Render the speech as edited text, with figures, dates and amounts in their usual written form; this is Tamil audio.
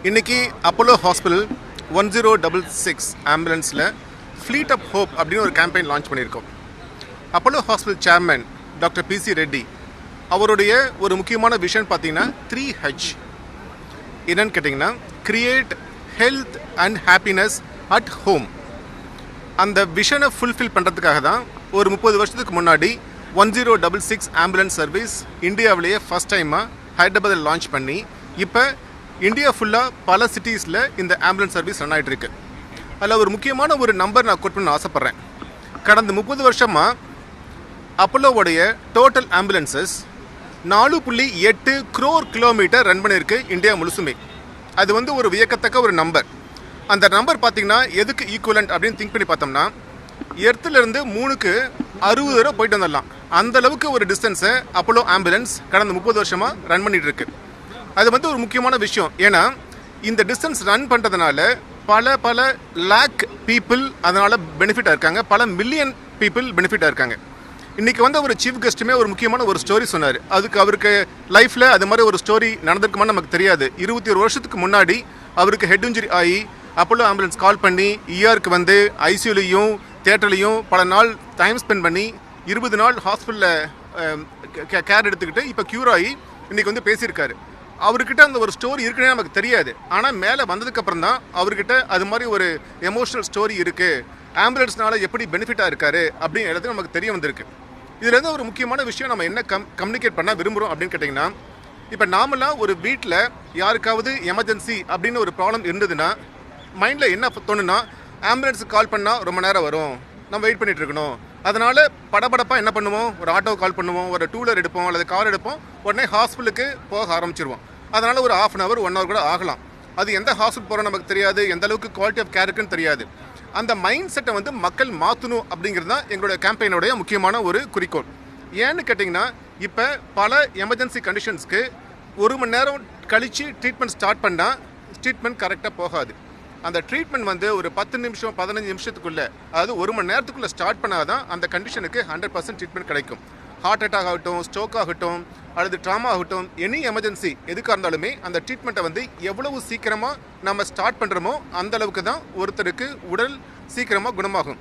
இன்றைக்கி அப்போலோ ஹாஸ்பிட்டல் 1066 ஆம்புலன்ஸில் ஃப்ளீட் ஆஃப் ஹோப் அப்படின்னு ஒரு கேம்பெயின் லான்ச் பண்ணியிருக்கோம். Apollo hospital chairman doctor PC Reddy அவருடைய ஒரு முக்கியமான விஷன் பார்த்தீங்கன்னா 3H. என்னன்னு கேட்டிங்கன்னா create health and happiness at home. அந்த விஷனை ஃபுல்ஃபில் பண்ணுறதுக்காக தான் ஒரு 30 வருஷத்துக்கு முன்னாடி 1066 ஆம்புலன்ஸ் சர்வீஸ் இந்தியாவிலேயே ஃபஸ்ட் டைமாக ஹைதராபாத்தில் லான்ச் பண்ணி இப்போ இந்தியா ஃபுல்லாக பல சிட்டிஸில் இந்த ஆம்புலன்ஸ் சர்வீஸ் ரன் ஆகிட்டு இருக்கு. அதில் ஒரு முக்கியமான ஒரு நம்பர் நான் கோட் பண்ண ஆசைப்பட்றேன். கடந்த 30 வருஷமாக அப்போலோவுடைய total ambulances 4.8 crore kilometre run பண்ணியிருக்கு இந்தியா முழுசுமே. அது ஒரு வியக்கத்தக்க ஒரு நம்பர். அந்த நம்பர் பார்த்திங்கன்னா எதுக்கு ஈக்குவலண்ட் அப்படின்னு திங்க் பண்ணி பார்த்தோம்னா எர்த்துலேருந்து 3க்கு 60 தடவை போயிட்டு வந்துடலாம். அந்தளவுக்கு ஒரு டிஸ்டன்ஸை அப்போலோ ஆம்புலன்ஸ் கடந்த 30 வருஷமாக ரன் பண்ணிகிட்டு இருக்கு. அது ஒரு முக்கியமான விஷயம். ஏன்னா இந்த டிஸ்டன்ஸ் ரன் பண்ணுறதுனால பல லேக் பீப்புள் அதனால் பெனிஃபிட்டாக இருக்காங்க, பல மில்லியன் பீப்புள் பெனிஃபிட்டாக இருக்காங்க. இன்றைக்கி ஒரு சீஃப் கெஸ்ட்டுமே ஒரு முக்கியமான ஒரு ஸ்டோரி சொன்னார். அவருக்கு லைஃப்பில் அது மாதிரி ஒரு ஸ்டோரி நடந்திருக்குமான்னு நமக்கு தெரியாது. 21 வருஷத்துக்கு முன்னாடி அவருக்கு ஹெட் இன்ஜுரி ஆகி அப்போலோ ஆம்புலன்ஸ் கால் பண்ணி ERக்கு ஐசியூலையும் தியேட்டர்லையும் பல நாள் டைம் ஸ்பெண்ட் பண்ணி 20 நாள் ஹாஸ்பிட்டலில் கேர் எடுத்துக்கிட்டு இப்போ க்யூர் ஆகி இன்றைக்கி பேசியிருக்காரு. அவர்கிட்ட அந்த ஒரு ஸ்டோரி இருக்குன்னே நமக்கு தெரியாது. ஆனால் மேலே வந்ததுக்கப்புறம் தான் அவர்கிட்ட அது மாதிரி ஒரு எமோஷனல் ஸ்டோரி இருக்குது, ஆம்புலன்ஸ்னால எப்படி பெனிஃபிட்டாக இருக்காரு அப்படின்னு எல்லாத்தையும் நமக்கு தெரிய வந்திருக்கு. இதுலேருந்து ஒரு முக்கியமான விஷயம் நம்ம என்ன கம்யூனிகேட் பண்ண விரும்புகிறோம் அப்படின்னு கேட்டிங்கன்னா, இப்போ நாமெல்லாம் ஒரு வீட்டில் யாருக்காவது எமர்ஜென்சி அப்படின்னு ஒரு ப்ராப்ளம் இருந்ததுன்னா மைண்டில் என்ன தோணுன்னா, ஆம்புலன்ஸுக்கு கால் பண்ணால் ரொம்ப நேரம் வரும், நம்ம வெயிட் பண்ணிகிட்டு இருக்கணும். அதனால் படபடப்பாக என்ன பண்ணுவோம், ஒரு ஆட்டோ கால் பண்ணுவோம், ஒரு 2 வீலர் எடுப்போம் அல்லது கார் எடுப்போம், உடனே ஹாஸ்பிட்டலுக்கு போக ஆரம்பிச்சிருவோம். அதனால் ஒரு 1/2 hour 1 hour கூட ஆகலாம். அது எந்த ஹாஸ்பிட்டல் போகிறோம் நமக்கு தெரியாது, எந்த அளவுக்கு குவாலிட்டி ஆஃப் கேருக்குன்னு தெரியாது. அந்த மைண்ட் செட்டை மக்கள் மாற்றணும் அப்படிங்கிறது தான் எங்களுடைய கேம்பெயினுடைய முக்கியமான ஒரு குறிக்கோள். ஏன்னு கேட்டிங்கன்னா, இப்போ பல எமர்ஜென்சி கண்டிஷன்ஸ்க்கு 1 மணி நேரம் கழித்து ட்ரீட்மெண்ட் ஸ்டார்ட் பண்ணால் ட்ரீட்மெண்ட் கரெக்டாக போகாது. அந்த ட்ரீட்மெண்ட் ஒரு 10 நிமிஷம் 15 நிமிஷத்துக்குள்ளே, அதாவது 1 மணி நேரத்துக்குள்ளே ஸ்டார்ட் பண்ணால் தான் அந்த கண்டிஷனுக்கு 100% ட்ரீட்மெண்ட் கிடைக்கும். ஹார்ட் அட்டாக் ஆகட்டும், ஸ்ட்ரோக் ஆகட்டும் அல்லது ட்ராமா ஆகட்டும், எனி எமர்ஜென்சி எதுக்காக இருந்தாலுமே அந்த ட்ரீட்மெண்ட்டை எவ்வளவு சீக்கிரமாக நம்ம ஸ்டார்ட் பண்ணுறோமோ அந்த அளவுக்கு தான் ஒருத்தருக்கு உடல் சீக்கிரமாக குணமாகும்.